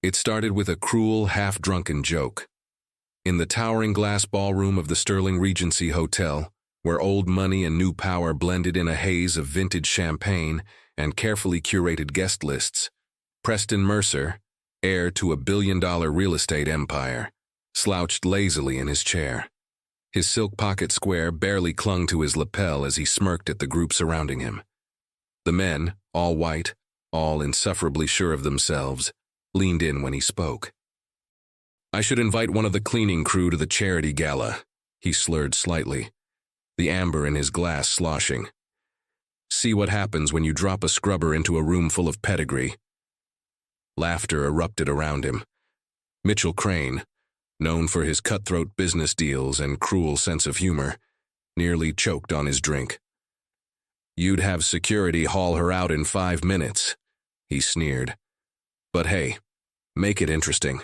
It started with a cruel, half-drunken joke. In the towering glass ballroom of the Sterling Regency Hotel, where old money and new power blended in a haze of vintage champagne and carefully curated guest lists, Preston Mercer, heir to a billion-dollar real estate empire, slouched lazily in his chair. His silk pocket square barely clung to his lapel as he smirked at the group surrounding him. The men, all white, all insufferably sure of themselves, leaned in when he spoke. "I should invite one of the cleaning crew to the charity gala," he slurred slightly, the amber in his glass sloshing. "See what happens when you drop a scrubber into a room full of pedigree." Laughter erupted around him. Mitchell Crane, known for his cutthroat business deals and cruel sense of humor, nearly choked on his drink. "You'd have security haul her out in 5 minutes," he sneered. "But hey, make it interesting.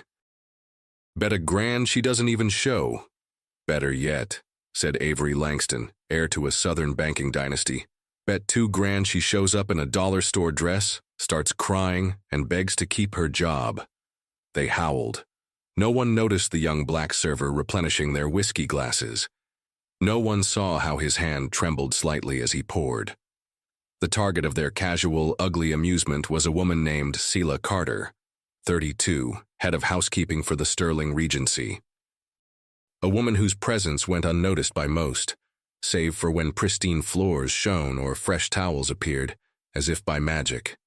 Bet $1,000 she doesn't even show." "Better yet," said Avery Langston, heir to a Southern banking dynasty. "Bet $2,000 she shows up in a dollar store dress, starts crying, and begs to keep her job." They howled. No one noticed the young black server replenishing their whiskey glasses. No one saw how his hand trembled slightly as he poured. The target of their casual, ugly amusement was a woman named Celia Carter, 32, head of housekeeping for the Sterling Regency. A woman whose presence went unnoticed by most, save for when pristine floors shone or fresh towels appeared, as if by magic.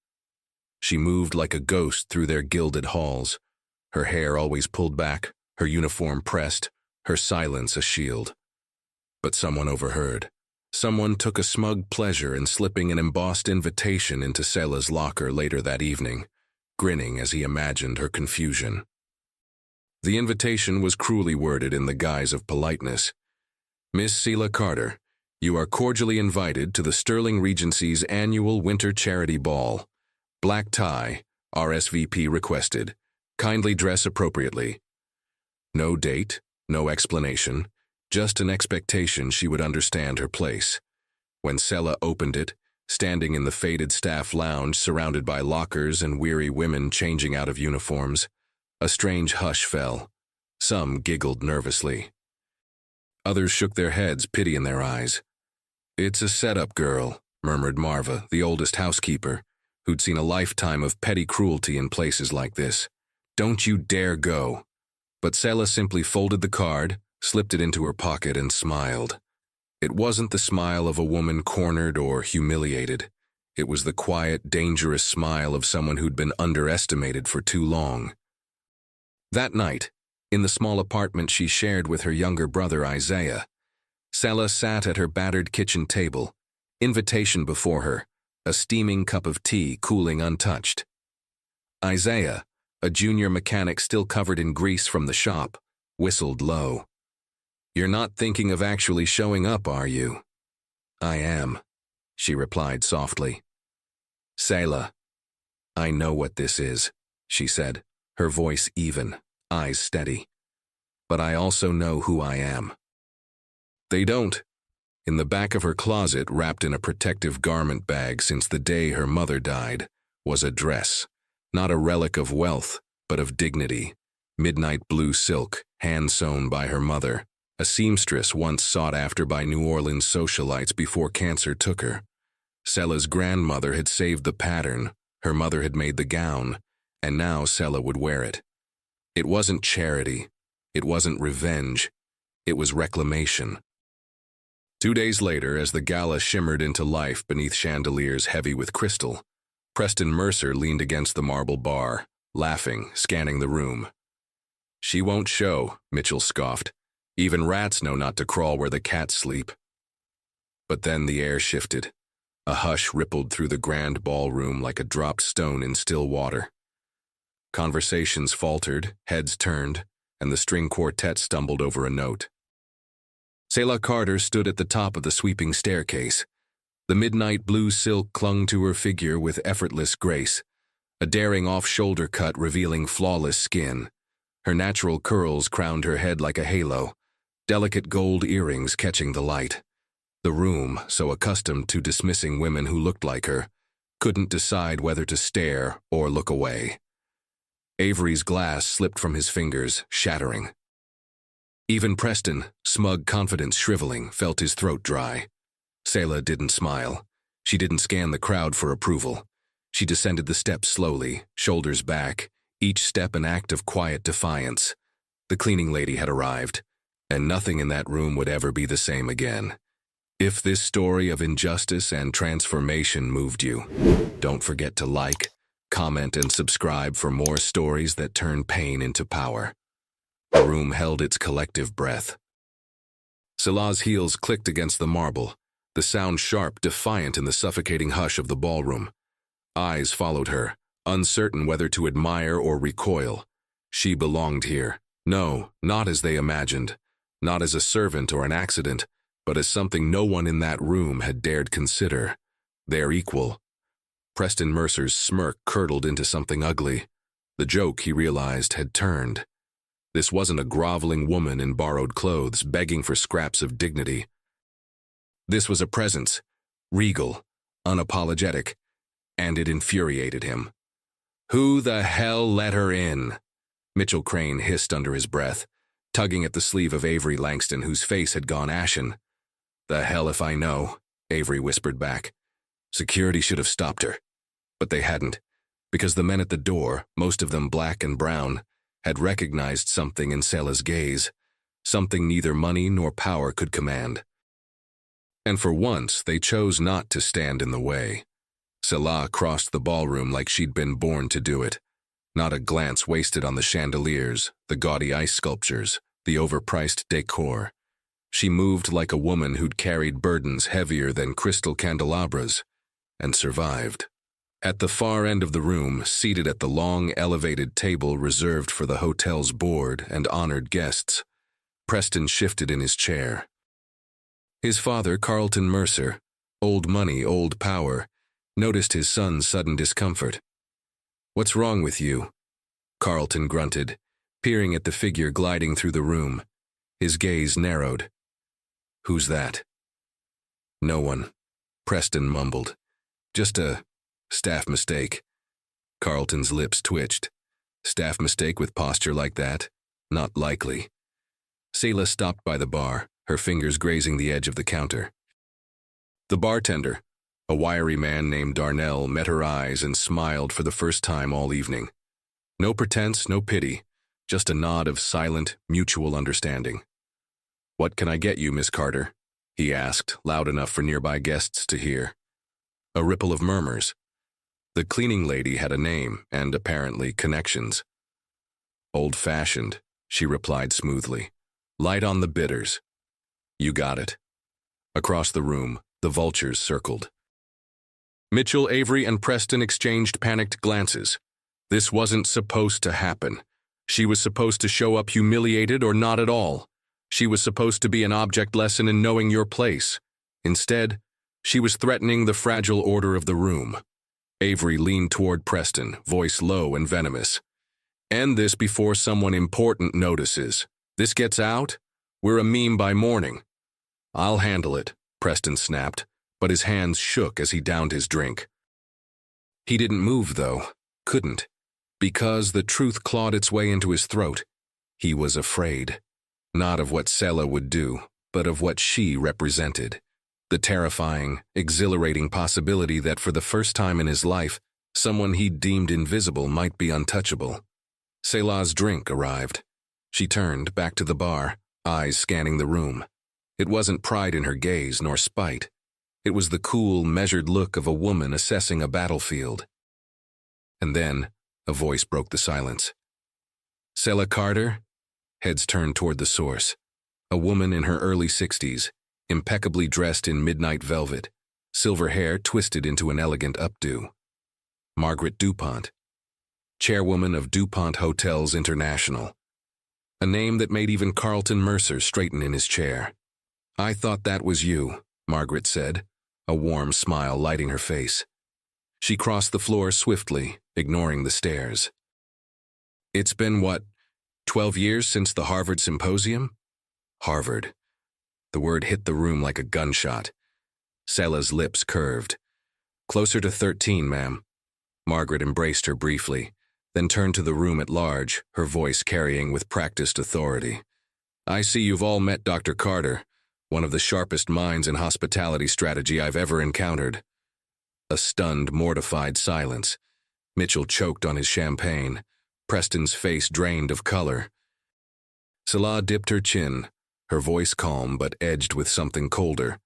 She moved like a ghost through their gilded halls, her hair always pulled back, her uniform pressed, her silence a shield. But someone overheard. Someone took a smug pleasure in slipping an embossed invitation into Celia's locker later that evening, grinning as he imagined her confusion. The invitation was cruelly worded in the guise of politeness. "Miss Celia Carter, you are cordially invited to the Sterling Regency's annual winter charity ball. Black tie, RSVP requested. Kindly dress appropriately." No date, no explanation, just an expectation she would understand her place. When Celia opened it, standing in the faded staff lounge surrounded by lockers and weary women changing out of uniforms, a strange hush fell. Some giggled nervously. Others shook their heads, pity in their eyes. "It's a setup, girl," murmured Marva, the oldest housekeeper, who'd seen a lifetime of petty cruelty in places like this. "Don't you dare go." But Celia simply folded the card, slipped it into her pocket, and smiled. It wasn't the smile of a woman cornered or humiliated. It was the quiet, dangerous smile of someone who'd been underestimated for too long. That night, in the small apartment she shared with her younger brother Isaiah, Celia sat at her battered kitchen table, invitation before her, a steaming cup of tea cooling untouched. Isaiah, a junior mechanic still covered in grease from the shop, whistled low. "You're not thinking of actually showing up, are you?" "I am," she replied softly. "Celia, I know what this is," she said, her voice even, eyes steady. "But I also know who I am." They don't. In the back of her closet, wrapped in a protective garment bag since the day her mother died, was a dress, not a relic of wealth, but of dignity. Midnight blue silk, hand-sewn by her mother, a seamstress once sought after by New Orleans socialites before cancer took her. Celia's grandmother had saved the pattern, her mother had made the gown, and now Celia would wear it. It wasn't charity, it wasn't revenge, it was reclamation. 2 days later, as the gala shimmered into life beneath chandeliers heavy with crystal, Preston Mercer leaned against the marble bar, laughing, scanning the room. "She won't show," Mitchell scoffed. "Even rats know not to crawl where the cats sleep." But then the air shifted. A hush rippled through the grand ballroom like a dropped stone in still water. Conversations faltered, heads turned, and the string quartet stumbled over a note. Celia Carter stood at the top of the sweeping staircase. The midnight blue silk clung to her figure with effortless grace, a daring off-shoulder cut revealing flawless skin. Her natural curls crowned her head like a halo, delicate gold earrings catching the light. The room, so accustomed to dismissing women who looked like her, couldn't decide whether to stare or look away. Avery's glass slipped from his fingers, shattering. Even Preston, smug confidence shriveling, felt his throat dry. Selah didn't smile. She didn't scan the crowd for approval. She descended the steps slowly, shoulders back, each step an act of quiet defiance. The cleaning lady had arrived, and nothing in that room would ever be the same again. If this story of injustice and transformation moved you, don't forget to like, comment, and subscribe for more stories that turn pain into power. The room held its collective breath. Selah's heels clicked against the marble, the sound sharp, defiant in the suffocating hush of the ballroom. Eyes followed her, uncertain whether to admire or recoil. She belonged here. No, not as they imagined. Not as a servant or an accident, but as something no one in that room had dared consider. Their equal. Preston Mercer's smirk curdled into something ugly. The joke, he realized, had turned. This wasn't a groveling woman in borrowed clothes begging for scraps of dignity. This was a presence, regal, unapologetic, and it infuriated him. Who the hell let her in? Mitchell Crane hissed under his breath, tugging at the sleeve of Avery Langston, whose face had gone ashen. The hell if I know, Avery whispered back. Security should have stopped her. But they hadn't, because the men at the door, most of them black and brown, had recognized something in Selah's gaze, something neither money nor power could command. And for once, they chose not to stand in the way. Selah crossed the ballroom like she'd been born to do it. Not a glance wasted on the chandeliers, the gaudy ice sculptures, the overpriced decor. She moved like a woman who'd carried burdens heavier than crystal candelabras, and survived. At the far end of the room, seated at the long, elevated table reserved for the hotel's board and honored guests, Preston shifted in his chair. His father, Carlton Mercer, old money, old power, noticed his son's sudden discomfort. "What's wrong with you?" Carlton grunted, peering at the figure gliding through the room. His gaze narrowed. "Who's that?" "No one," Preston mumbled. "Just a staff mistake." Carlton's lips twitched. Staff mistake with posture like that? Not likely. Selah stopped by the bar, her fingers grazing the edge of the counter. The bartender, a wiry man named Darnell, met her eyes and smiled for the first time all evening. No pretense, no pity, just a nod of silent, mutual understanding. "What can I get you, Miss Carter?" he asked, loud enough for nearby guests to hear. A ripple of murmurs. The cleaning lady had a name and, apparently, connections. "Old-fashioned," she replied smoothly. "Light on the bitters." "You got it." Across the room, the vultures circled. Mitchell, Avery, and Preston exchanged panicked glances. This wasn't supposed to happen. She was supposed to show up humiliated or not at all. She was supposed to be an object lesson in knowing your place. Instead, she was threatening the fragile order of the room. Avery leaned toward Preston, voice low and venomous. "End this before someone important notices. This gets out, we're a meme by morning." "I'll handle it," Preston snapped, but his hands shook as he downed his drink. He didn't move, though. Couldn't. Because the truth clawed its way into his throat. He was afraid. Not of what Selah would do, but of what she represented. The terrifying, exhilarating possibility that for the first time in his life, someone he'd deemed invisible might be untouchable. Selah's drink arrived. She turned back to the bar, eyes scanning the room. It wasn't pride in her gaze nor spite. It was the cool, measured look of a woman assessing a battlefield. And then, a voice broke the silence. "Selah Carter?" Heads turned toward the source. A woman in her early 60s, impeccably dressed in midnight velvet, silver hair twisted into an elegant updo. Margaret DuPont, chairwoman of DuPont Hotels International. A name that made even Carlton Mercer straighten in his chair. "I thought that was you," Margaret said, a warm smile lighting her face. She crossed the floor swiftly, ignoring the stares. "It's been, 12 years since the Harvard Symposium?" Harvard. The word hit the room like a gunshot. Selah's lips curved. "Closer to 13, ma'am." Margaret embraced her briefly, then turned to the room at large, her voice carrying with practiced authority. "I see you've all met Dr. Carter, one of the sharpest minds in hospitality strategy I've ever encountered." A stunned, mortified silence. Mitchell choked on his champagne. Preston's face drained of color. Salah dipped her chin, her voice calm but edged with something colder.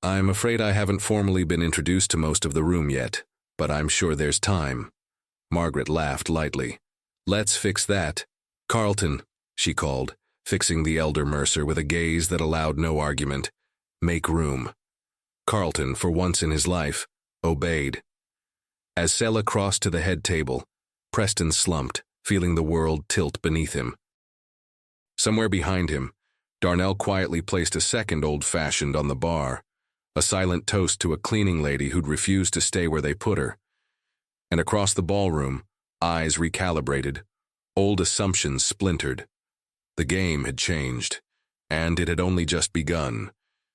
"I'm afraid I haven't formally been introduced to most of the room yet, but I'm sure there's time." Margaret laughed lightly. "Let's fix that. Carlton," she called, fixing the elder Mercer with a gaze that allowed no argument. "Make room." Carlton, for once in his life, obeyed. As Sela crossed to the head table, Preston slumped, feeling the world tilt beneath him. Somewhere behind him, Darnell quietly placed a second old-fashioned on the bar, a silent toast to a cleaning lady who'd refused to stay where they put her. And across the ballroom, eyes recalibrated, old assumptions splintered. The game had changed, and it had only just begun.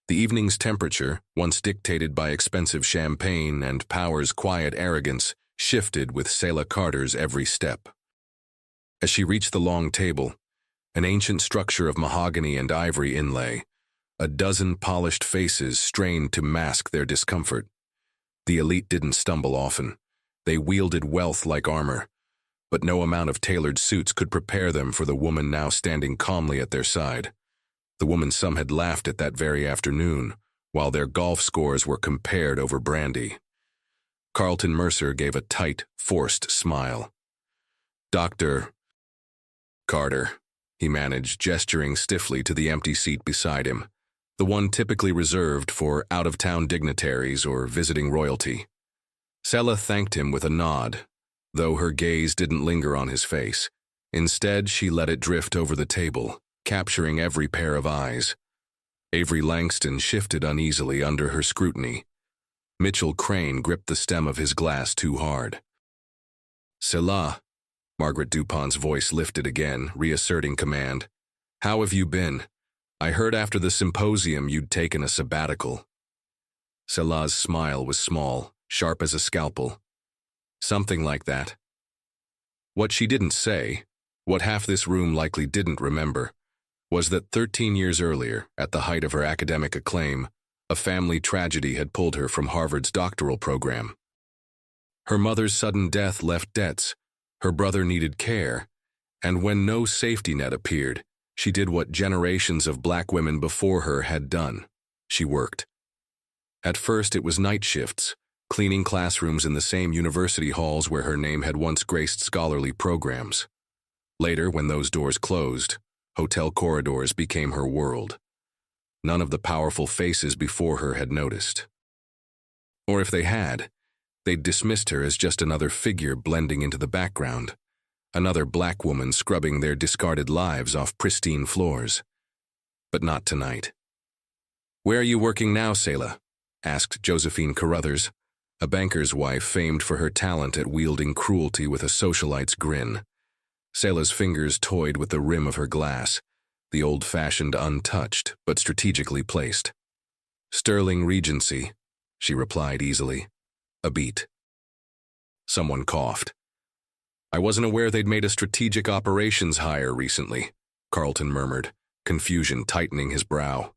The evening's temperature, once dictated by expensive champagne and Power's quiet arrogance, shifted with Selah Carter's every step. As she reached the long table, an ancient structure of mahogany and ivory inlay, a dozen polished faces strained to mask their discomfort. The elite didn't stumble often. They wielded wealth like armor, but no amount of tailored suits could prepare them for the woman now standing calmly at their side. The woman some had laughed at that very afternoon, while their golf scores were compared over brandy. Carlton Mercer gave a tight, forced smile. "Dr. Carter," he managed, gesturing stiffly to the empty seat beside him, the one typically reserved for out-of-town dignitaries or visiting royalty. Selah thanked him with a nod, though her gaze didn't linger on his face. Instead, she let it drift over the table, capturing every pair of eyes. Avery Langston shifted uneasily under her scrutiny. Mitchell Crane gripped the stem of his glass too hard. "Selah," Margaret Dupont's voice lifted again, reasserting command. "How have you been? I heard after the symposium you'd taken a sabbatical." Selah's smile was small, sharp as a scalpel. "Something like that." What she didn't say, what half this room likely didn't remember, was that 13 years earlier, at the height of her academic acclaim, a family tragedy had pulled her from Harvard's doctoral program. Her mother's sudden death left debts, her brother needed care, and when no safety net appeared, she did what generations of black women before her had done. She worked. At first it was night shifts, cleaning classrooms in the same university halls where her name had once graced scholarly programs. Later, when those doors closed, hotel corridors became her world. None of the powerful faces before her had noticed. Or if they had, they'd dismissed her as just another figure blending into the background, another black woman scrubbing their discarded lives off pristine floors. But not tonight. "Where are you working now, Selah?" asked Josephine Carruthers, a banker's wife famed for her talent at wielding cruelty with a socialite's grin. Selah's fingers toyed with the rim of her glass, the old-fashioned untouched but strategically placed. "Sterling Regency," she replied easily. A beat. Someone coughed. "I wasn't aware they'd made a strategic operations hire recently," Carlton murmured, confusion tightening his brow.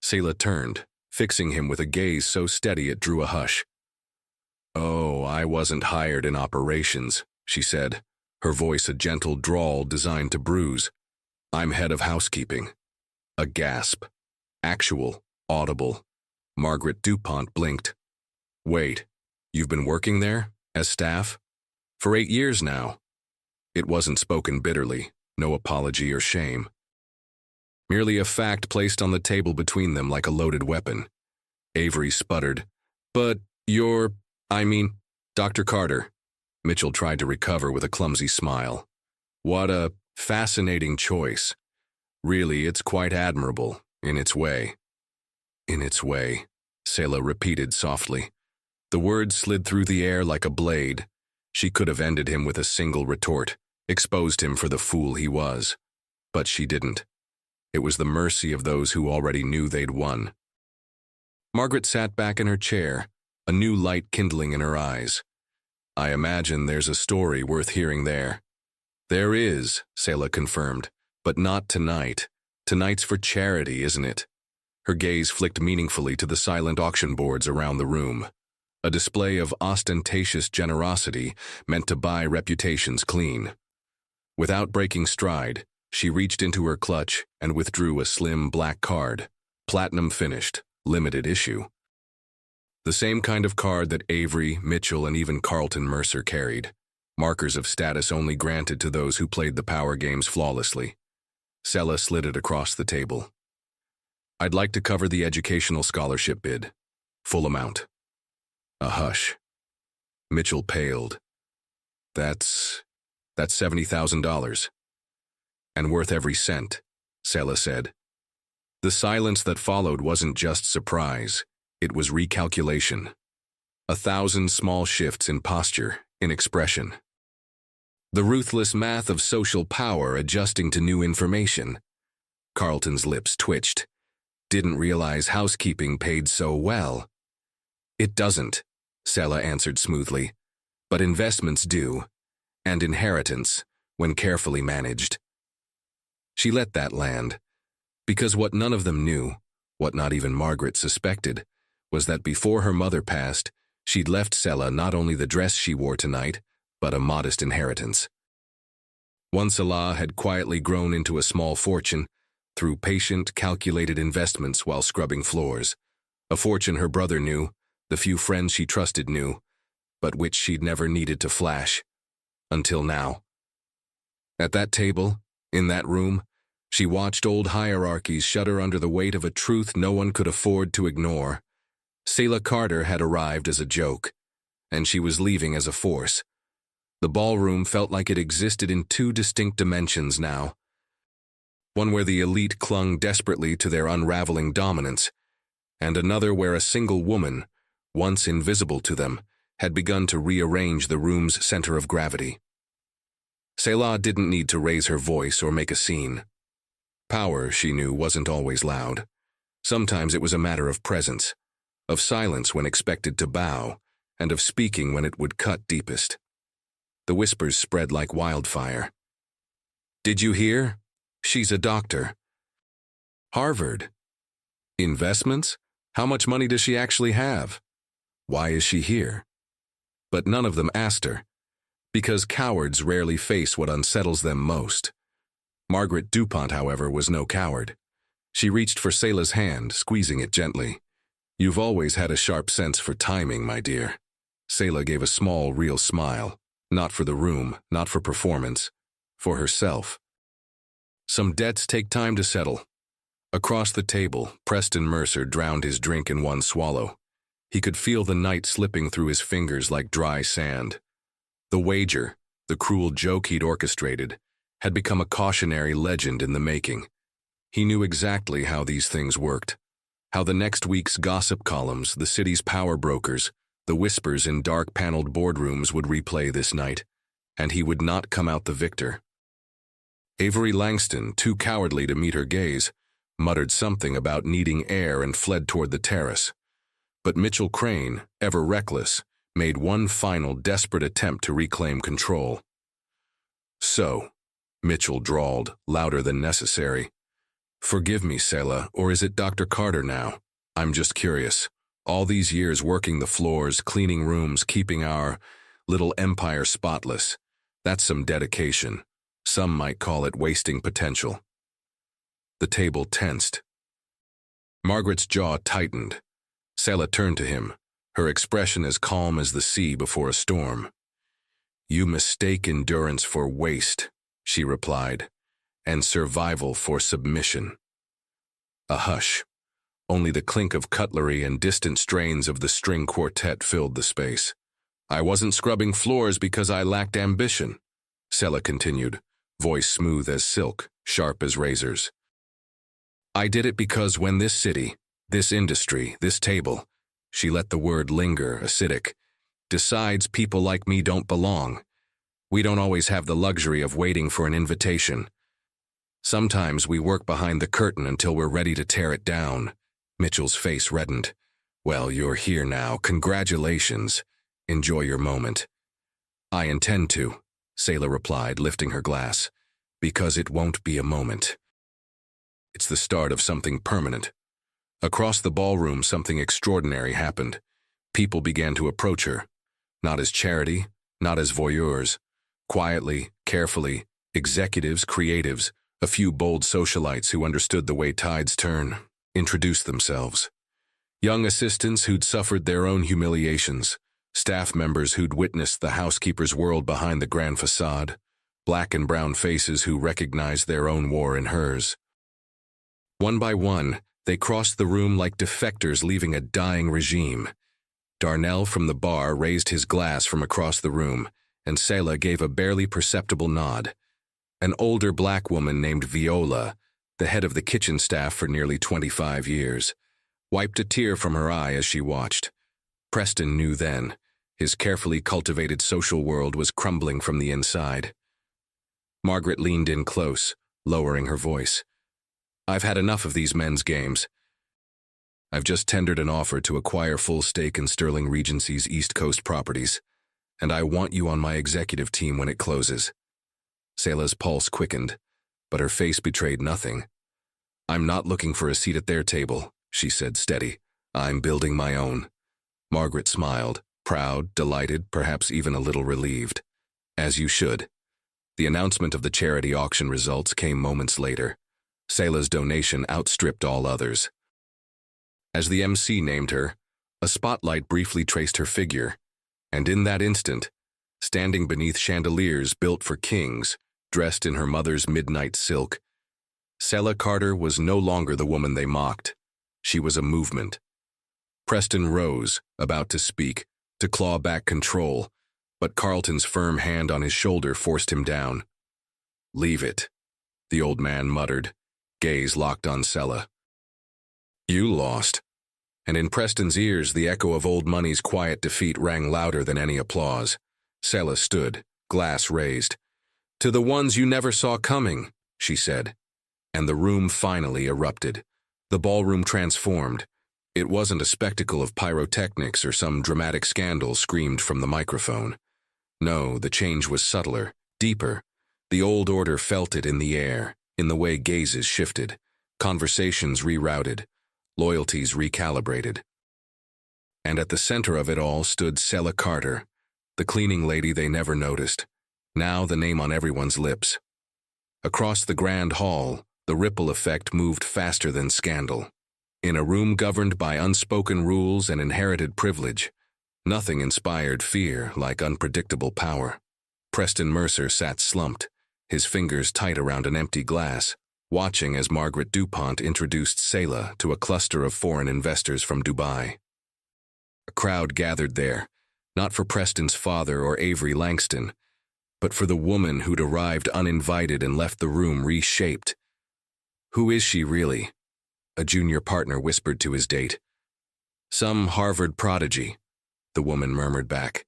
Selah turned, fixing him with a gaze so steady it drew a hush. "Oh, I wasn't hired in operations," she said, her voice a gentle drawl designed to bruise. "I'm head of housekeeping." A gasp. Actual, audible. Margaret Dupont blinked. "Wait, you've been working there? As staff? For 8 years now?" It wasn't spoken bitterly, no apology or shame. Merely a fact placed on the table between them like a loaded weapon. Avery sputtered. "But Dr. Carter." Mitchell tried to recover with a clumsy smile. "What a fascinating choice. Really, it's quite admirable, in its way." "In its way," Selah repeated softly. The words slid through the air like a blade. She could have ended him with a single retort, exposed him for the fool he was. But she didn't. It was the mercy of those who already knew they'd won. Margaret sat back in her chair, a new light kindling in her eyes. I imagine there's a story worth hearing there. There is, Selah confirmed, but not tonight. Tonight's for charity, isn't it? Her gaze flicked meaningfully to the silent auction boards around the room. A display of ostentatious generosity meant to buy reputations clean. Without breaking stride, she reached into her clutch and withdrew a slim black card, platinum finished, limited issue. The same kind of card that Avery, Mitchell, and even Carlton Mercer carried. Markers of status only granted to those who played the power games flawlessly. Selah slid it across the table. I'd like to cover the educational scholarship bid. Full amount. A hush. Mitchell paled. That's $70,000. And worth every cent, Selah said. The silence that followed wasn't just surprise, it was recalculation. 1,000 small shifts in posture, in expression. The ruthless math of social power adjusting to new information. Carlton's lips twitched. Didn't realize housekeeping paid so well. It doesn't, Selah answered smoothly. But investments do, and inheritance, when carefully managed. She let that land, because what none of them knew, what not even Margaret suspected, was that before her mother passed, she'd left Selah not only the dress she wore tonight, but a modest inheritance. One Selah had quietly grown into a small fortune through patient, calculated investments while scrubbing floors. A fortune her brother knew, the few friends she trusted knew, but which she'd never needed to flash. Until now. At that table, in that room, she watched old hierarchies shudder under the weight of a truth no one could afford to ignore. Selah Carter had arrived as a joke, and she was leaving as a force. The ballroom felt like it existed in two distinct dimensions now. One where the elite clung desperately to their unraveling dominance, and another where a single woman, once invisible to them, had begun to rearrange the room's center of gravity. Selah didn't need to raise her voice or make a scene. Power, she knew, wasn't always loud. Sometimes it was a matter of presence, of silence when expected to bow, and of speaking when it would cut deepest. The whispers spread like wildfire. Did you hear? She's a doctor. Harvard. Investments? How much money does she actually have? Why is she here? But none of them asked her, because cowards rarely face what unsettles them most. Margaret DuPont, however, was no coward. She reached for Selah's hand, squeezing it gently. You've always had a sharp sense for timing, my dear. Selah gave a small, real smile. Not for the room, not for performance, for herself. Some debts take time to settle. Across the table, Preston Mercer drowned his drink in one swallow. He could feel the night slipping through his fingers like dry sand. The wager, the cruel joke he'd orchestrated, had become a cautionary legend in the making. He knew exactly how these things worked, how the next week's gossip columns, the city's power brokers, the whispers in dark-paneled boardrooms would replay this night, and he would not come out the victor. Avery Langston, too cowardly to meet her gaze, muttered something about needing air and fled toward the terrace. But Mitchell Crane, ever reckless, made one final desperate attempt to reclaim control. So, Mitchell drawled, louder than necessary. Forgive me, Selah, or is it Dr. Carter now? I'm just curious. All these years working the floors, cleaning rooms, keeping our little empire spotless. That's some dedication. Some might call it wasting potential. The table tensed. Margaret's jaw tightened. Selah turned to him, her expression as calm as the sea before a storm. You mistake endurance for waste, she replied, and survival for submission. A hush. Only the clink of cutlery and distant strains of the string quartet filled the space. I wasn't scrubbing floors because I lacked ambition, Selah continued, voice smooth as silk, sharp as razors. I did it because when this city, this industry, this table, she let the word linger, acidic, decides people like me don't belong, we don't always have the luxury of waiting for an invitation. Sometimes we work behind the curtain until we're ready to tear it down. Mitchell's face reddened. Well, you're here now. Congratulations. Enjoy your moment. I intend to, Selah replied, lifting her glass, because it won't be a moment. It's the start of something permanent. Across the ballroom, something extraordinary happened. People began to approach her, not as charity, not as voyeurs. Quietly, carefully, executives, creatives, a few bold socialites who understood the way tides turn, introduced themselves. Young assistants who'd suffered their own humiliations, staff members who'd witnessed the housekeeper's world behind the grand facade, black and brown faces who recognized their own war in hers. One by one, they crossed the room like defectors leaving a dying regime. Darnell from the bar raised his glass from across the room, and Selah gave a barely perceptible nod. An older black woman named Viola, the head of the kitchen staff for nearly 25 years, wiped a tear from her eye as she watched. Preston knew then. His carefully cultivated social world was crumbling from the inside. Margaret leaned in close, lowering her voice. I've had enough of these men's games. I've just tendered an offer to acquire full stake in Sterling Regency's East Coast properties, and I want you on my executive team when it closes. Selah's pulse quickened, but her face betrayed nothing. I'm not looking for a seat at their table, she said steady. I'm building my own. Margaret smiled, proud, delighted, perhaps even a little relieved. As you should. The announcement of the charity auction results came moments later. Selah's donation outstripped all others. As the MC named her, a spotlight briefly traced her figure, and in that instant, standing beneath chandeliers built for kings, dressed in her mother's midnight silk, Selah Carter was no longer the woman they mocked. She was a movement. Preston rose, about to speak, to claw back control, but Carlton's firm hand on his shoulder forced him down. Leave it, the old man muttered, gaze locked on Selah. You lost. And in Preston's ears, the echo of old money's quiet defeat rang louder than any applause. Selah stood, glass raised. To the ones you never saw coming, she said. And the room finally erupted. The ballroom transformed. It wasn't a spectacle of pyrotechnics or some dramatic scandal screamed from the microphone. No, the change was subtler, deeper. The old order felt it in the air, in the way gazes shifted, conversations rerouted, loyalties recalibrated. And at the center of it all stood Selah Carter, the cleaning lady they never noticed, now the name on everyone's lips. Across the grand hall, the ripple effect moved faster than scandal. In a room governed by unspoken rules and inherited privilege, nothing inspired fear like unpredictable power. Preston Mercer sat slumped, his fingers tight around an empty glass, watching as Margaret DuPont introduced Selah to a cluster of foreign investors from Dubai. A crowd gathered there, not for Preston's father or Avery Langston, but for the woman who'd arrived uninvited and left the room reshaped. Who is she really? A junior partner whispered to his date. Some Harvard prodigy, the woman murmured back.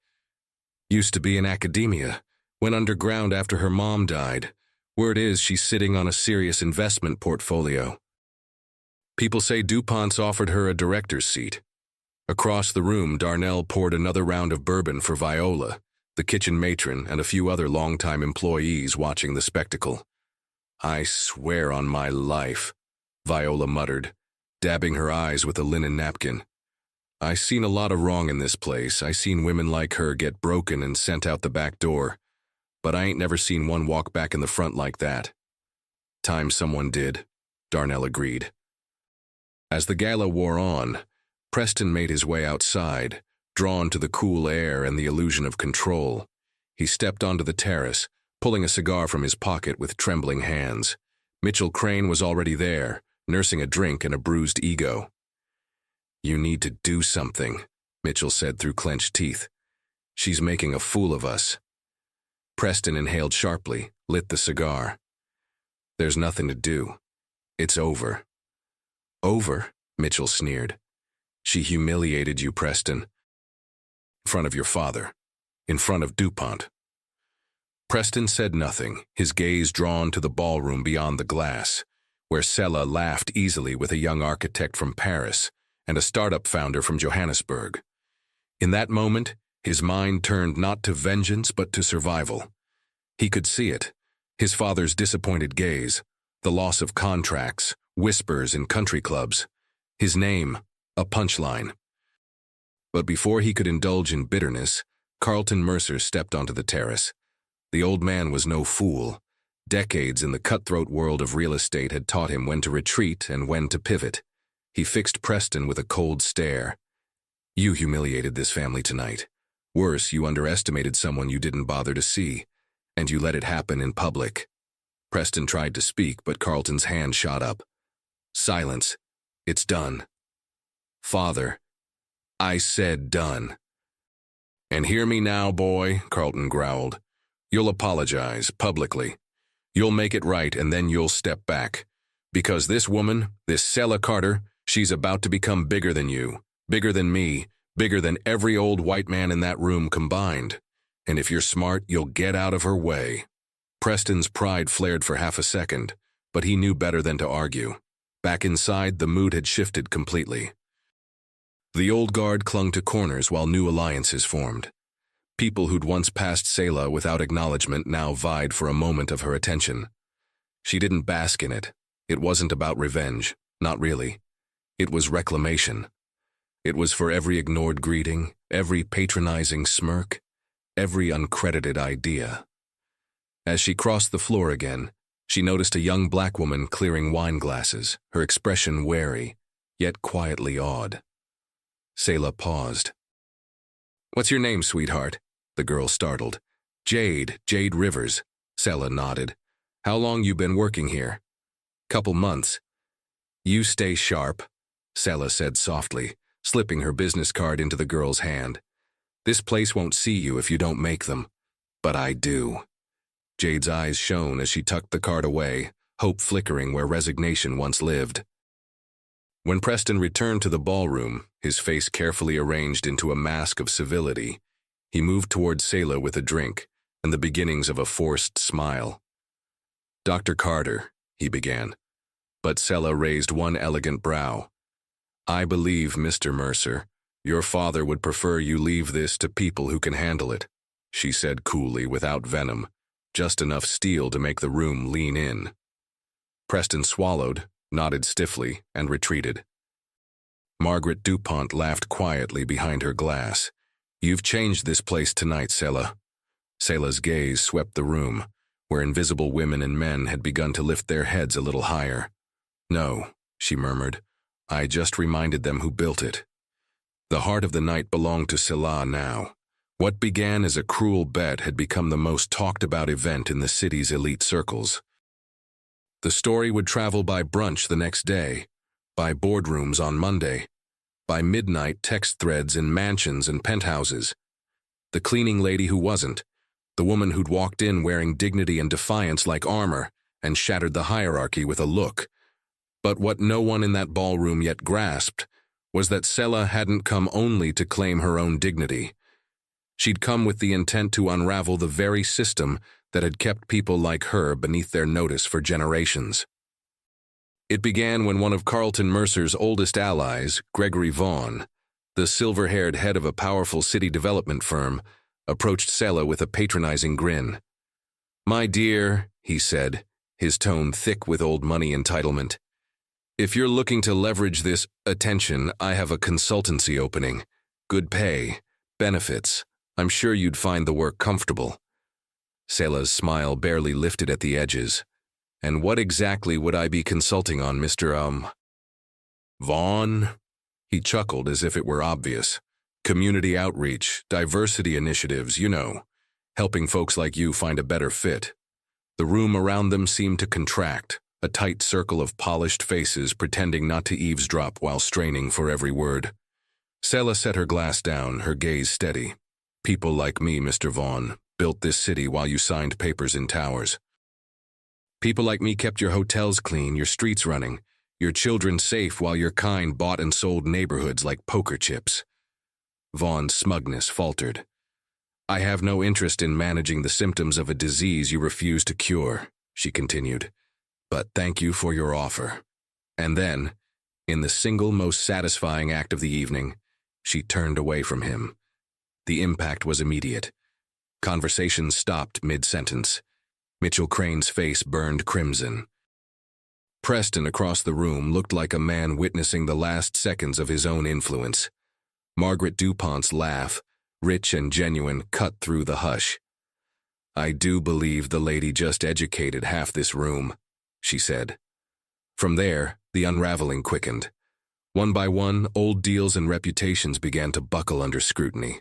Used to be in academia, went underground after her mom died. Word is she's sitting on a serious investment portfolio. People say DuPont's offered her a director's seat. Across the room, Darnell poured another round of bourbon for Viola, the kitchen matron, and a few other longtime employees watching the spectacle. I swear on my life, Viola muttered, dabbing her eyes with a linen napkin. I seen a lot of wrong in this place. I seen women like her get broken and sent out the back door. But I ain't never seen one walk back in the front like that. Time someone did, Darnell agreed. As the gala wore on, Preston made his way outside, drawn to the cool air and the illusion of control. He stepped onto the terrace, pulling a cigar from his pocket with trembling hands. Mitchell Crane was already there, nursing a drink and a bruised ego. You need to do something, Mitchell said through clenched teeth. She's making a fool of us. Preston inhaled sharply, lit the cigar. There's nothing to do. It's over. Over? Mitchell sneered. She humiliated you, Preston. In front of your father. In front of DuPont. Preston said nothing, his gaze drawn to the ballroom beyond the glass, where Selah laughed easily with a young architect from Paris and a startup founder from Johannesburg. In that moment, His mind turned not to vengeance but to survival. He could see it, his father's disappointed gaze, the loss of contracts, whispers in country clubs. His name, a punchline. But before he could indulge in bitterness, Carlton Mercer stepped onto the terrace. The old man was no fool. Decades in the cutthroat world of real estate had taught him when to retreat and when to pivot. He fixed Preston with a cold stare. "You humiliated this family tonight. Worse, you underestimated someone you didn't bother to see, and you let it happen in public." Preston tried to speak, but Carlton's hand shot up. "Silence. It's done." "Father, I said done." "And hear me now, boy," Carlton growled. "You'll apologize, publicly. You'll make it right, and then you'll step back. Because this woman, this Selah Carter, she's about to become bigger than you, bigger than me, bigger than every old white man in that room combined. And if you're smart, you'll get out of her way." Preston's pride flared for half a second, but he knew better than to argue. Back inside, the mood had shifted completely. The old guard clung to corners while new alliances formed. People who'd once passed Selah without acknowledgement now vied for a moment of her attention. She didn't bask in it. It wasn't about revenge, not really. It was reclamation. It was for every ignored greeting, every patronizing smirk, every uncredited idea. As she crossed the floor again, she noticed a young black woman clearing wine glasses, her expression wary, yet quietly awed. Selah paused. "What's your name, sweetheart?" The girl startled. Jade Rivers," Selah nodded. "How long you been working here?" "Couple months." "You stay sharp," Selah said softly, slipping her business card into the girl's hand. "This place won't see you if you don't make them. But I do." Jade's eyes shone as she tucked the card away, hope flickering where resignation once lived. When Preston returned to the ballroom, his face carefully arranged into a mask of civility, he moved toward Selah with a drink and the beginnings of a forced smile. "Dr. Carter," he began, but Selah raised one elegant brow. "I believe, Mr. Mercer, your father would prefer you leave this to people who can handle it," she said coolly without venom, just enough steel to make the room lean in. Preston swallowed, nodded stiffly, and retreated. Margaret DuPont laughed quietly behind her glass. "You've changed this place tonight, Selah." Selah's gaze swept the room, where invisible women and men had begun to lift their heads a little higher. "No," she murmured. "I just reminded them who built it." The heart of the night belonged to Selah now. What began as a cruel bet had become the most talked-about event in the city's elite circles. The story would travel by brunch the next day, by boardrooms on Monday, by midnight text threads in mansions and penthouses. The cleaning lady who wasn't, the woman who'd walked in wearing dignity and defiance like armor and shattered the hierarchy with a look. But what no one in that ballroom yet grasped was that Selah hadn't come only to claim her own dignity. She'd come with the intent to unravel the very system that had kept people like her beneath their notice for generations. It began when one of Carlton Mercer's oldest allies, Gregory Vaughn, the silver-haired head of a powerful city development firm, approached Selah with a patronizing grin. "My dear," he said, his tone thick with old money entitlement, "if you're looking to leverage this attention, I have a consultancy opening. Good pay, benefits. I'm sure you'd find the work comfortable." Selah's smile barely lifted at the edges. "And what exactly would I be consulting on, Mr. Vaughn?" He chuckled as if it were obvious. "Community outreach, diversity initiatives, you know, helping folks like you find a better fit." The room around them seemed to contract, a tight circle of polished faces pretending not to eavesdrop while straining for every word. Selah set her glass down, her gaze steady. "People like me, Mr. Vaughn, built this city while you signed papers in towers. People like me kept your hotels clean, your streets running, your children safe while your kind bought and sold neighborhoods like poker chips." Vaughn's smugness faltered. "I have no interest in managing the symptoms of a disease you refuse to cure," she continued. "But thank you for your offer." And then, in the single most satisfying act of the evening, she turned away from him. The impact was immediate. Conversation stopped mid-sentence. Mitchell Crane's face burned crimson. Preston across the room looked like a man witnessing the last seconds of his own influence. Margaret DuPont's laugh, rich and genuine, cut through the hush. "I do believe the lady just educated half this room," she said. From there, the unraveling quickened. One by one, old deals and reputations began to buckle under scrutiny.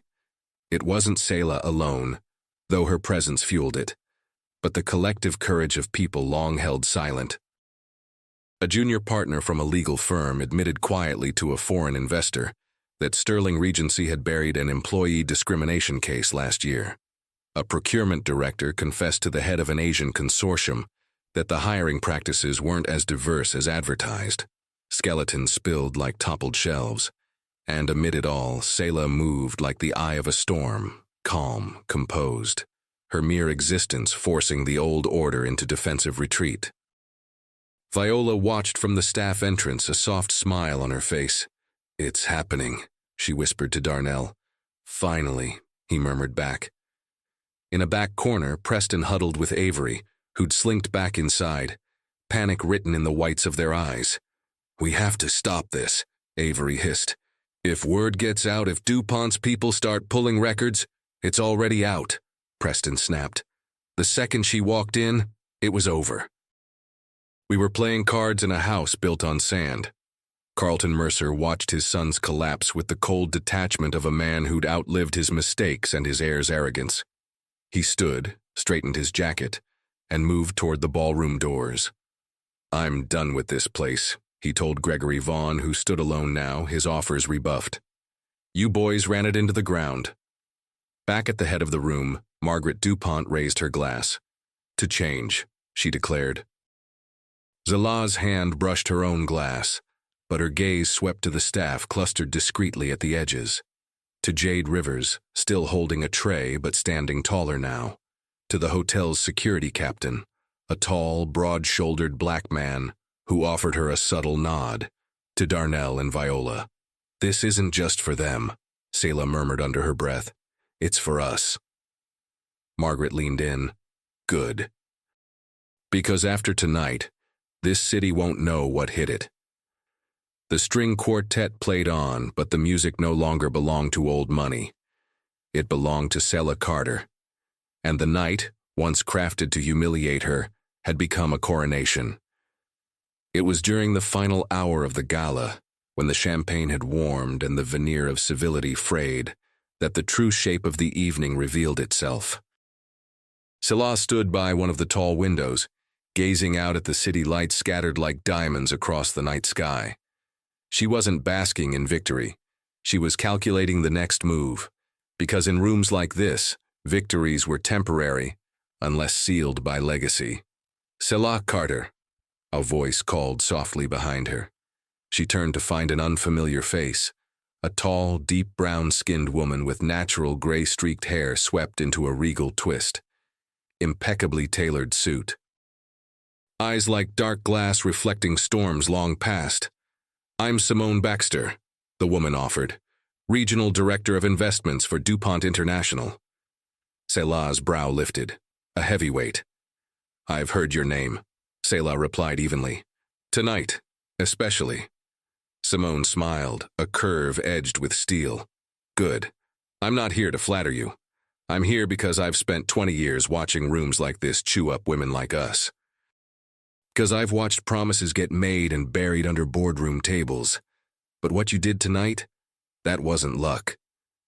It wasn't Selah alone, though her presence fueled it, but the collective courage of people long held silent. A junior partner from a legal firm admitted quietly to a foreign investor that Sterling Regency had buried an employee discrimination case last year. A procurement director confessed to the head of an Asian consortium that the hiring practices weren't as diverse as advertised. Skeletons spilled like toppled shelves, and amid it all, Selah moved like the eye of a storm, calm, composed, her mere existence forcing the old order into defensive retreat. Viola watched from the staff entrance, a soft smile on her face. "It's happening," she whispered to Darnell. "Finally," he murmured back. In a back corner, Preston huddled with Avery, who'd slinked back inside, panic written in the whites of their eyes. "We have to stop this," Avery hissed. "If word gets out, if DuPont's people start pulling records, it's already out," Preston snapped. The second she walked in, it was over. "We were playing cards in a house built on sand." Carlton Mercer watched his sons collapse with the cold detachment of a man who'd outlived his mistakes and his heir's arrogance. He stood, straightened his jacket, and moved toward the ballroom doors. "I'm done with this place," he told Gregory Vaughn, who stood alone now, his offers rebuffed. "You boys ran it into the ground." Back at the head of the room, Margaret DuPont raised her glass. "To change," she declared. Zelah's hand brushed her own glass, but her gaze swept to the staff clustered discreetly at the edges. To Jade Rivers, still holding a tray but standing taller now. To the hotel's security captain, a tall, broad-shouldered black man who offered her a subtle nod. To Darnell and Viola. "This isn't just for them," Selah murmured under her breath. "It's for us." Margaret leaned in. "Good. Because after tonight, this city won't know what hit it." The string quartet played on, but the music no longer belonged to old money. It belonged to Selah Carter. And the night, once crafted to humiliate her, had become a coronation. It was during the final hour of the gala, when the champagne had warmed and the veneer of civility frayed, that the true shape of the evening revealed itself. Selah stood by one of the tall windows, gazing out at the city lights scattered like diamonds across the night sky. She wasn't basking in victory. She was calculating the next move, because in rooms like this, victories were temporary, unless sealed by legacy. "Selah Carter," a voice called softly behind her. She turned to find an unfamiliar face, a tall, deep brown-skinned woman with natural gray-streaked hair swept into a regal twist. Impeccably tailored suit. Eyes like dark glass reflecting storms long past. "I'm Simone Baxter," the woman offered, Regional Director of Investments for DuPont International. Selah's brow lifted, a heavyweight. "I've heard your name," Selah replied evenly. "Tonight, especially." Simone smiled, a curve edged with steel. "Good. I'm not here to flatter you. I'm here because I've spent 20 years watching rooms like this chew up women like us. Because I've watched promises get made and buried under boardroom tables. But what you did tonight, that wasn't luck.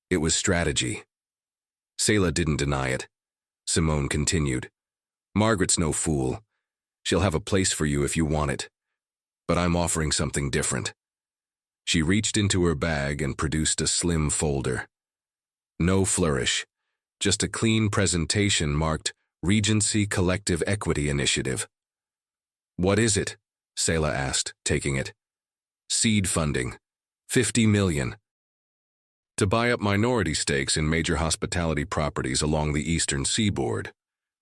It was strategy." Selah didn't deny it. Simone continued. "Margaret's no fool. She'll have a place for you if you want it. But I'm offering something different." She reached into her bag and produced a slim folder. No flourish, just a clean presentation marked Regency Collective Equity Initiative. "What is it?" Selah asked, taking it. "Seed funding. 50 million. To buy up minority stakes in major hospitality properties along the eastern seaboard,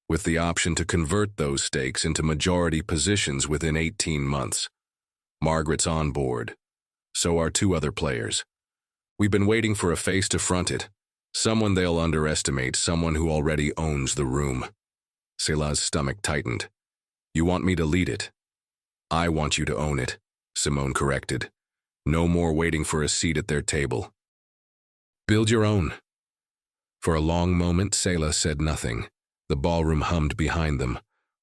with the option to convert those stakes into majority positions within 18 months. Margaret's on board. So are 2 other players. We've been waiting for a face to front it, Someone they'll underestimate, someone who already owns the room. Selah's stomach tightened. You want me to lead it? I want you to own it, Simone corrected. No more waiting for a seat at their table. Build your own. For a long moment, Selah said nothing. The ballroom hummed behind them,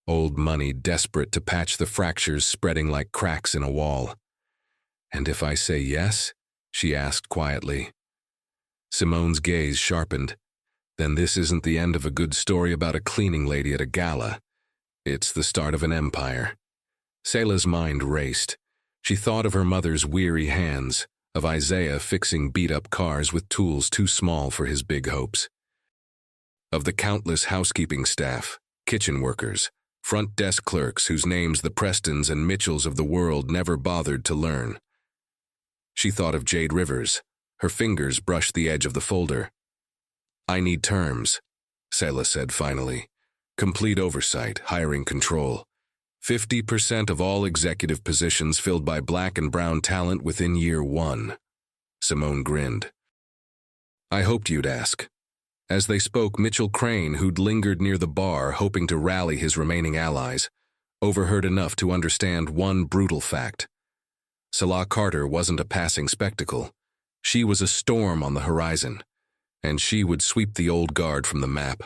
old money desperate to patch the fractures spreading like cracks in a wall. And if I say yes? She asked quietly. Simone's gaze sharpened. Then this isn't the end of a good story about a cleaning lady at a gala. It's the start of an empire. Selah's mind raced. She thought of her mother's weary hands, of Isaiah fixing beat-up cars with tools too small for his big hopes, of the countless housekeeping staff, kitchen workers, front desk clerks whose names the Prestons and Mitchells of the world never bothered to learn. She thought of Jade Rivers. Her fingers brushed the edge of the folder. I need terms, Selah said finally. Complete oversight, hiring control. 50% of all executive positions filled by black and brown talent within year 1. Simone grinned. I hoped you'd ask. As they spoke, Mitchell Crane, who'd lingered near the bar hoping to rally his remaining allies, overheard enough to understand one brutal fact. Selah Carter wasn't a passing spectacle. She was a storm on the horizon, and she would sweep the old guard from the map.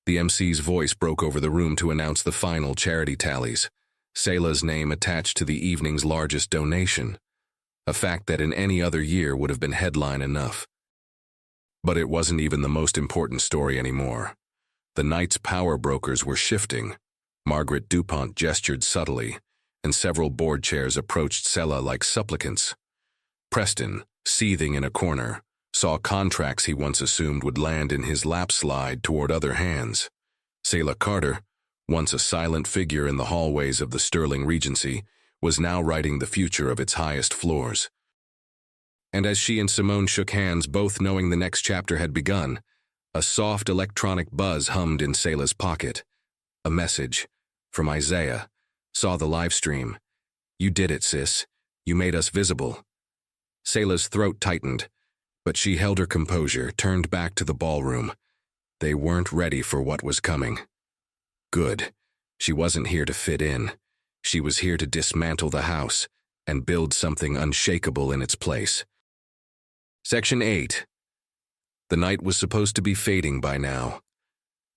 The MC's voice broke over the room to announce the final charity tallies. Selah's name attached to the evening's largest donation, a fact that in any other year would have been headline enough. But it wasn't even the most important story anymore. The night's power brokers were shifting. Margaret DuPont gestured subtly, and several board chairs approached Selah like supplicants. Preston, seething in a corner, saw contracts he once assumed would land in his lap slide toward other hands. Selah Carter, once a silent figure in the hallways of the Sterling Regency, was now writing the future of its highest floors. And as she and Simone shook hands, both knowing the next chapter had begun, a soft electronic buzz hummed in Selah's pocket. A message from Isaiah. Saw the live stream. You did it, sis. You made us visible. Selah's throat tightened, but she held her composure, turned back to the ballroom. They weren't ready for what was coming. Good. She wasn't here to fit in. She was here to dismantle the house and build something unshakable in its place. Section 8. The night was supposed to be fading by now.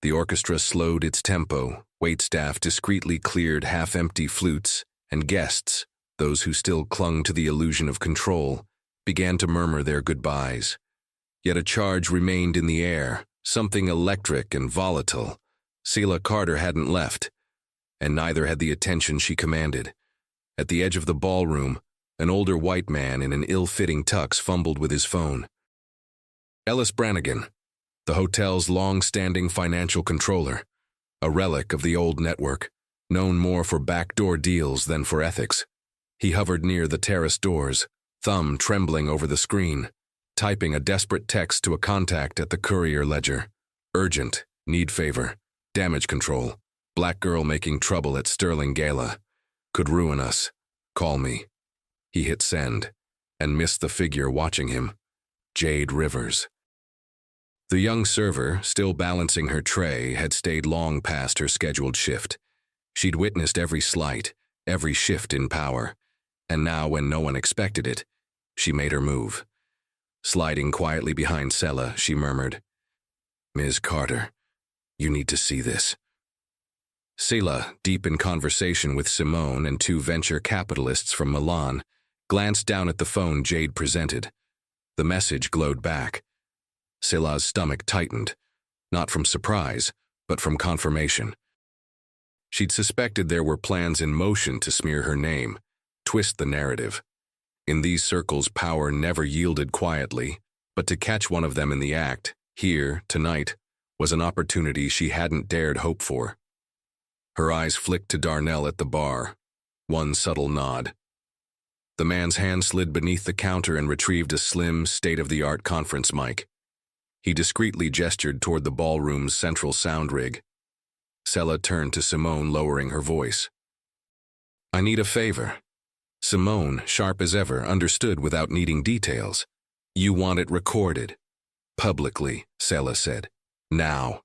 The orchestra slowed its tempo, waitstaff discreetly cleared half-empty flutes, and guests, those who still clung to the illusion of control, began to murmur their goodbyes. Yet a charge remained in the air, something electric and volatile. Selah Carter hadn't left, and neither had the attention she commanded. At the edge of the ballroom, an older white man in an ill-fitting tux fumbled with his phone. Ellis Brannigan, the hotel's long-standing financial controller, a relic of the old network, known more for backdoor deals than for ethics. He hovered near the terrace doors, thumb trembling over the screen, typing a desperate text to a contact at the Courier Ledger. Urgent, need favor, damage control, black girl making trouble at Sterling Gala. Could ruin us. Call me. He hit send, and missed the figure watching him. Jade Rivers. The young server, still balancing her tray, had stayed long past her scheduled shift. She'd witnessed every slight, every shift in power, and now, when no one expected it, she made her move. Sliding quietly behind Selah, she murmured, Ms. Carter, you need to see this. Selah, deep in conversation with Simone and two venture capitalists from Milan, glanced down at the phone Jade presented. The message glowed back. Selah's stomach tightened, not from surprise, but from confirmation. She'd suspected there were plans in motion to smear her name, twist the narrative. In these circles, power never yielded quietly, but to catch one of them in the act, here, tonight, was an opportunity she hadn't dared hope for. Her eyes flicked to Darnell at the bar, one subtle nod. The man's hand slid beneath the counter and retrieved a slim, state-of-the-art conference mic. He discreetly gestured toward the ballroom's central sound rig. Selah turned to Simone, lowering her voice. I need a favor. Simone, sharp as ever, understood without needing details. You want it recorded. Publicly, Selah said. Now.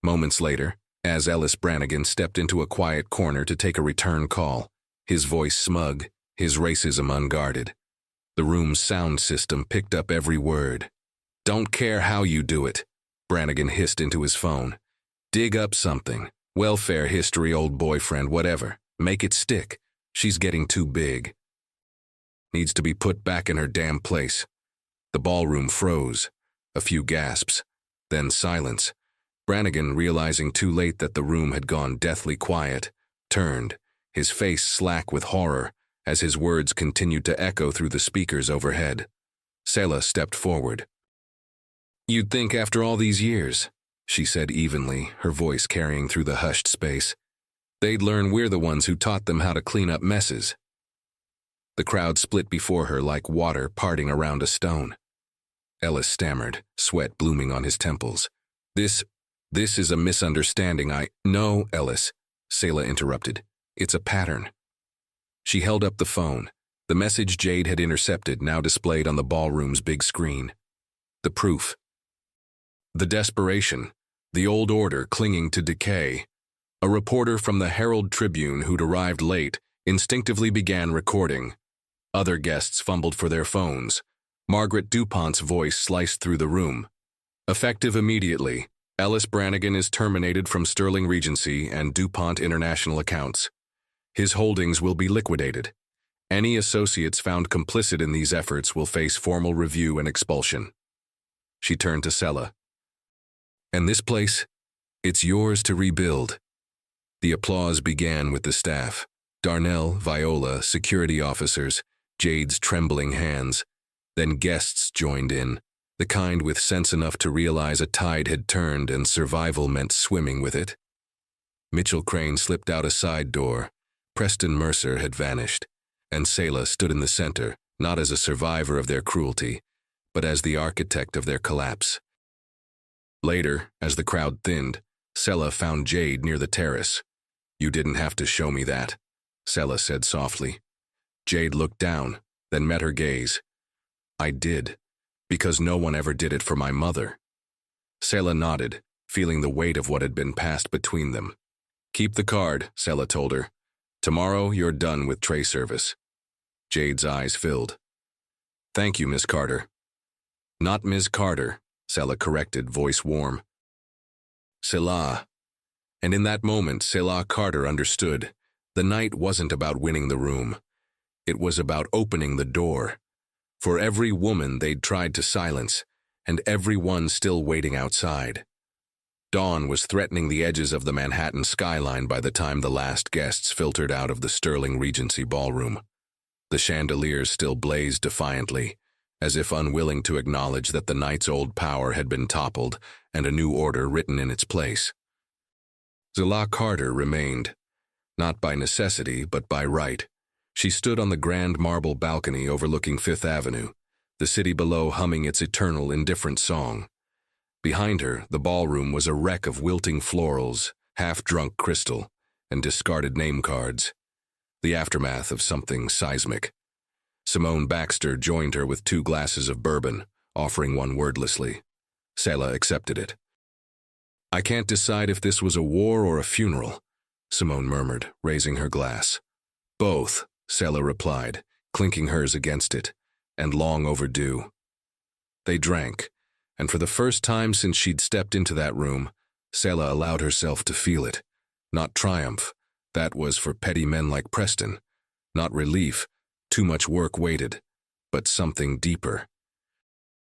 Moments later, as Ellis Brannigan stepped into a quiet corner to take a return call, his voice smug, his racism unguarded. The room's sound system picked up every word. Don't care how you do it, Brannigan hissed into his phone. Dig up something. Welfare history, old boyfriend, whatever. Make it stick. She's getting too big. Needs to be put back in her damn place. The ballroom froze. A few gasps. Then silence. Brannigan, realizing too late that the room had gone deathly quiet, turned, his face slack with horror, as his words continued to echo through the speakers overhead. Selah stepped forward. You'd think after all these years, she said evenly, her voice carrying through the hushed space, they'd learn we're the ones who taught them how to clean up messes. The crowd split before her like water parting around a stone. Ellis stammered, sweat blooming on his temples. This is a misunderstanding. No, Ellis, Selah interrupted. It's a pattern. She held up the phone. The message Jade had intercepted now displayed on the ballroom's big screen. The proof. The desperation. The old order clinging to decay. A reporter from the Herald Tribune who'd arrived late instinctively began recording. Other guests fumbled for their phones. Margaret DuPont's voice sliced through the room. Effective immediately, Ellis Brannigan is terminated from Sterling Regency and DuPont International accounts. His holdings will be liquidated. Any associates found complicit in these efforts will face formal review and expulsion. She turned to Selah. And this place? It's yours to rebuild. The applause began with the staff. Darnell, Viola, security officers, Jade's trembling hands. Then guests joined in, the kind with sense enough to realize a tide had turned and survival meant swimming with it. Mitchell Crane slipped out a side door. Preston Mercer had vanished, and Selah stood in the center, not as a survivor of their cruelty, but as the architect of their collapse. Later, as the crowd thinned, Selah found Jade near the terrace. You didn't have to show me that, Selah said softly. Jade looked down, then met her gaze. I did, because no one ever did it for my mother. Selah nodded, feeling the weight of what had been passed between them. Keep the card, Selah told her. Tomorrow you're done with tray service. Jade's eyes filled. Thank you, Miss Carter. Not Ms. Carter, Selah corrected, voice warm. Selah. And in that moment, Selah Carter understood. The night wasn't about winning the room. It was about opening the door. For every woman they'd tried to silence, and every one still waiting outside. Dawn was threatening the edges of the Manhattan skyline by the time the last guests filtered out of the Sterling Regency ballroom. The chandeliers still blazed defiantly, as if unwilling to acknowledge that the night's old power had been toppled and a new order written in its place. Selah Carter remained, not by necessity but by right. She stood on the grand marble balcony overlooking Fifth Avenue, the city below humming its eternal indifferent song. Behind her, the ballroom was a wreck of wilting florals, half-drunk crystal, and discarded name cards. The aftermath of something seismic. Simone Baxter joined her with 2 glasses of bourbon, offering one wordlessly. Selah accepted it. I can't decide if this was a war or a funeral, Simone murmured, raising her glass. Both, Selah replied, clinking hers against it, and long overdue. They drank, and for the first time since she'd stepped into that room, Selah allowed herself to feel it. Not triumph, that was for petty men like Preston. Not relief, too much work waited, but something deeper.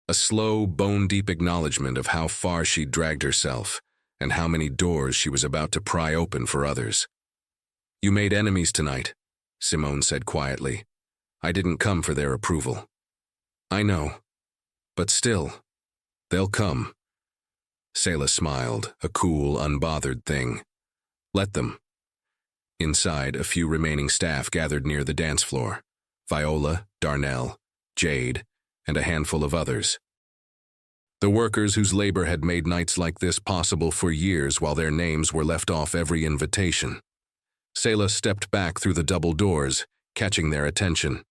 A slow, bone-deep acknowledgement of how far she'd dragged herself, and how many doors she was about to pry open for others. You made enemies tonight, Simone said quietly. I didn't come for their approval. I know, but still, they'll come. Selah smiled, a cool, unbothered thing. Let them. Inside, a few remaining staff gathered near the dance floor. Viola, Darnell, Jade, and a handful of others. The workers whose labor had made nights like this possible for years while their names were left off every invitation. Selah stepped back through the double doors, catching their attention.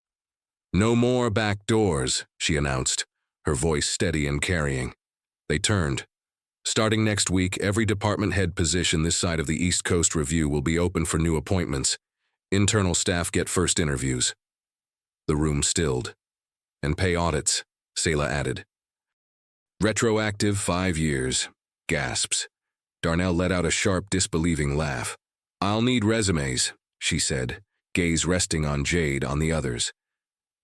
No more back doors, she announced, her voice steady and carrying. They turned. Starting next week, every department head position this side of the East Coast Review will be open for new appointments. Internal staff get first interviews. The room stilled. And pay audits, Selah added. Retroactive 5 years. Gasps. Darnell let out a sharp, disbelieving laugh. I'll need resumes, she said, gaze resting on Jade on the others.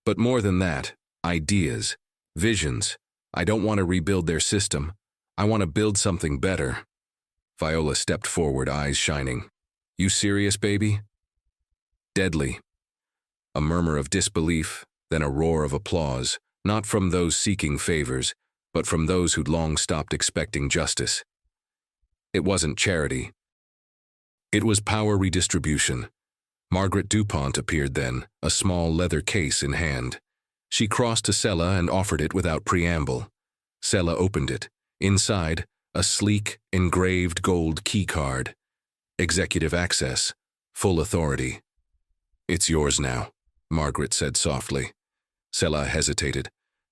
But more than that, ideas, visions. I don't want to rebuild their system. I want to build something better. Viola stepped forward, eyes shining. You serious, baby? Deadly. A murmur of disbelief, then a roar of applause, not from those seeking favors, but from those who'd long stopped expecting justice. It wasn't charity. It was power redistribution. Margaret DuPont appeared then, a small leather case in hand. She crossed to Selah and offered it without preamble. Selah opened it. Inside, a sleek, engraved gold key card. Executive access. Full authority. It's yours now, Margaret said softly. Selah hesitated.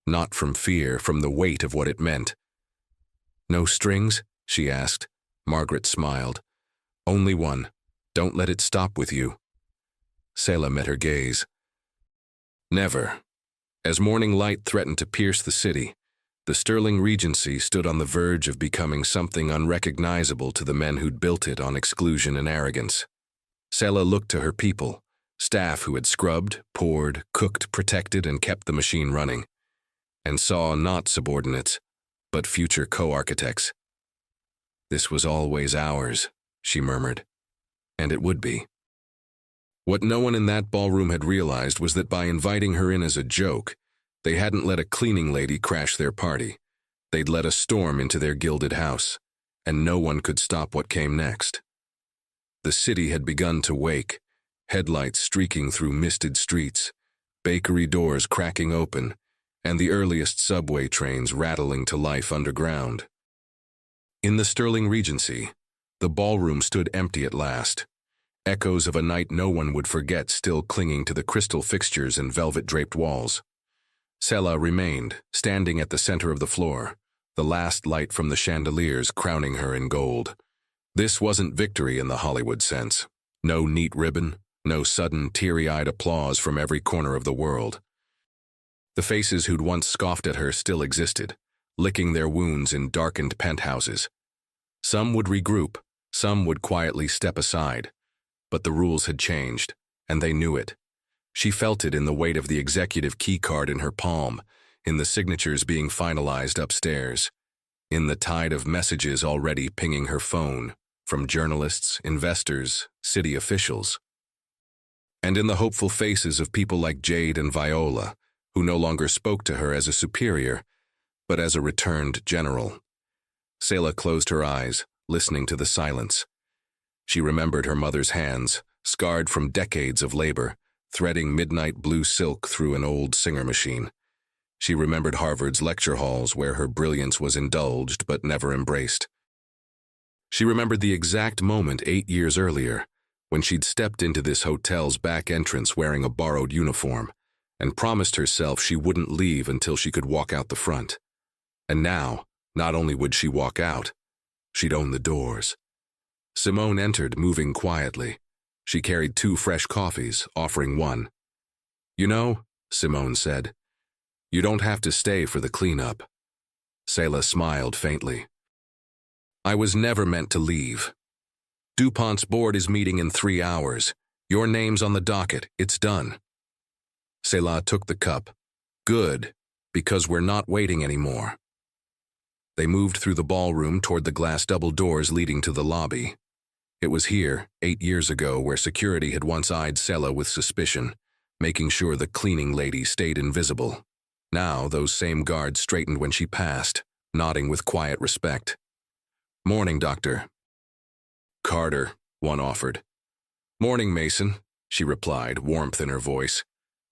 Not from fear, from the weight of what it meant. No strings? She asked. Margaret smiled. Only one. Don't let it stop with you. Selah met her gaze. Never. As morning light threatened to pierce the city, the Sterling Regency stood on the verge of becoming something unrecognizable to the men who'd built it on exclusion and arrogance. Selah looked to her people, staff who had scrubbed, poured, cooked, protected, and kept the machine running, and saw not subordinates, but future co-architects. This was always ours, she murmured, and it would be. What no one in that ballroom had realized was that by inviting her in as a joke, they hadn't let a cleaning lady crash their party. They'd let a storm into their gilded house, and no one could stop what came next. The city had begun to wake, headlights streaking through misted streets, bakery doors cracking open, and the earliest subway trains rattling to life underground. In the Sterling Regency, the ballroom stood empty at last, echoes of a night no one would forget still clinging to the crystal fixtures and velvet-draped walls. Selah remained, standing at the center of the floor, the last light from the chandeliers crowning her in gold. This wasn't victory in the Hollywood sense. No neat ribbon, no sudden, teary-eyed applause from every corner of the world. The faces who'd once scoffed at her still existed, licking their wounds in darkened penthouses. Some would regroup, some would quietly step aside. But the rules had changed, and they knew it. She felt it in the weight of the executive key card in her palm, in the signatures being finalized upstairs, in the tide of messages already pinging her phone, from journalists, investors, city officials. And in the hopeful faces of people like Jade and Viola, who no longer spoke to her as a superior, but as a returned general. Selah closed her eyes, listening to the silence. She remembered her mother's hands, scarred from decades of labor, threading midnight blue silk through an old Singer machine. She remembered Harvard's lecture halls where her brilliance was indulged but never embraced. She remembered the exact moment 8 years earlier, when she'd stepped into this hotel's back entrance wearing a borrowed uniform, and promised herself she wouldn't leave until she could walk out the front. And now, not only would she walk out, she'd own the doors. Simone entered, moving quietly. She carried 2 fresh coffees, offering one. You know, Simone said, you don't have to stay for the cleanup. Selah smiled faintly. I was never meant to leave. DuPont's board is meeting in 3 hours. Your name's on the docket. It's done. Selah took the cup. Good, because we're not waiting anymore. They moved through the ballroom toward the glass double doors leading to the lobby. It was here, 8 years ago, where security had once eyed Selah with suspicion, making sure the cleaning lady stayed invisible. Now, those same guards straightened when she passed, nodding with quiet respect. Morning, Doctor. Carter, one offered. Morning, Mason, she replied, warmth in her voice.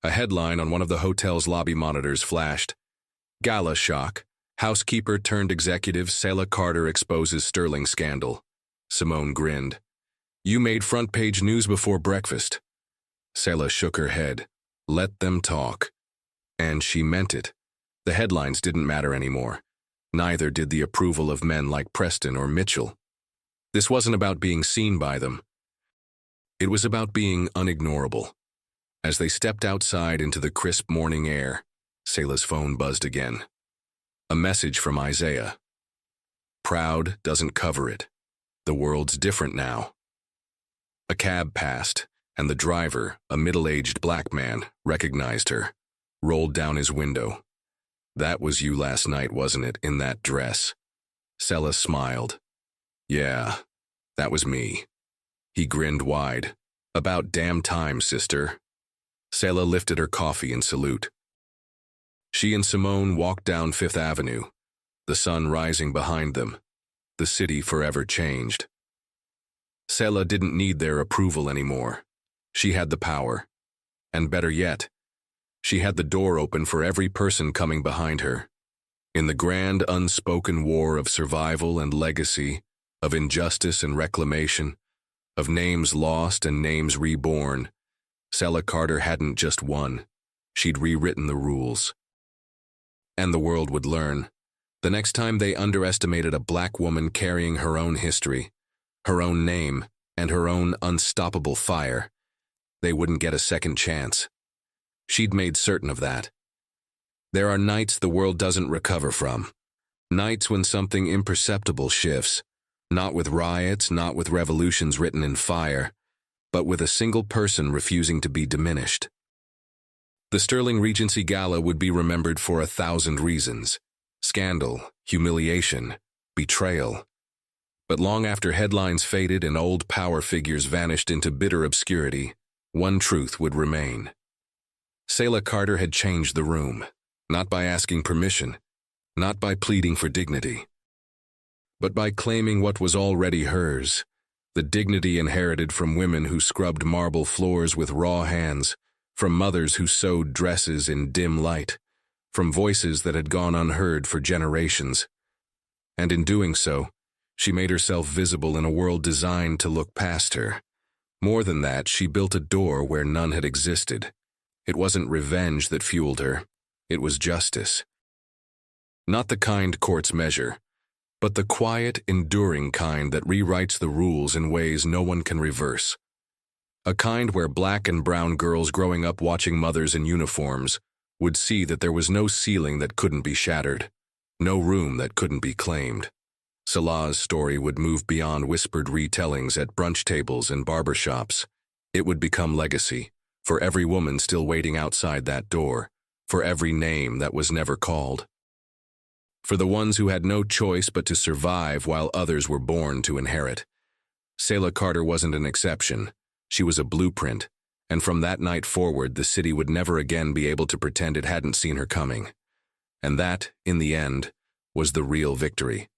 A headline on one of the hotel's lobby monitors flashed. Gala shock. Housekeeper turned executive Selah Carter exposes Sterling scandal. Simone grinned. You made front-page news before breakfast. Selah shook her head. Let them talk. And she meant it. The headlines didn't matter anymore. Neither did the approval of men like Preston or Mitchell. This wasn't about being seen by them. It was about being unignorable. As they stepped outside into the crisp morning air, Selah's phone buzzed again. A message from Isaiah. Proud doesn't cover it. The world's different now. A cab passed, and the driver, a middle-aged black man, recognized her, rolled down his window. That was you last night, wasn't it, in that dress? Selah smiled. Yeah, that was me. He grinned wide. About damn time, sister. Selah lifted her coffee in salute. She and Simone walked down Fifth Avenue, the sun rising behind them, the city forever changed. Selah didn't need their approval anymore. She had the power. And better yet, she had the door open for every person coming behind her. In the grand unspoken war of survival and legacy, of injustice and reclamation, of names lost and names reborn, Selah Carter hadn't just won. She'd rewritten the rules. And the world would learn. The next time they underestimated a black woman carrying her own history, her own name, and her own unstoppable fire, they wouldn't get a second chance. She'd made certain of that. There are nights the world doesn't recover from. Nights when something imperceptible shifts, not with riots, not with revolutions written in fire, but with a single person refusing to be diminished. The Sterling Regency Gala would be remembered for 1,000 reasons: scandal, humiliation, betrayal. But long after headlines faded and old power figures vanished into bitter obscurity, one truth would remain. Selah Carter had changed the room, not by asking permission, not by pleading for dignity, but by claiming what was already hers, the dignity inherited from women who scrubbed marble floors with raw hands, from mothers who sewed dresses in dim light, from voices that had gone unheard for generations. And in doing so, she made herself visible in a world designed to look past her. More than that, she built a door where none had existed. It wasn't revenge that fueled her. It was justice. Not the kind courts measure, but the quiet, enduring kind that rewrites the rules in ways no one can reverse. A kind where black and brown girls growing up watching mothers in uniforms would see that there was no ceiling that couldn't be shattered, no room that couldn't be claimed. Selah's story would move beyond whispered retellings at brunch tables and barbershops. It would become legacy, for every woman still waiting outside that door, for every name that was never called. For the ones who had no choice but to survive while others were born to inherit. Selah Carter wasn't an exception. She was a blueprint, and from that night forward, the city would never again be able to pretend it hadn't seen her coming. And that, in the end, was the real victory.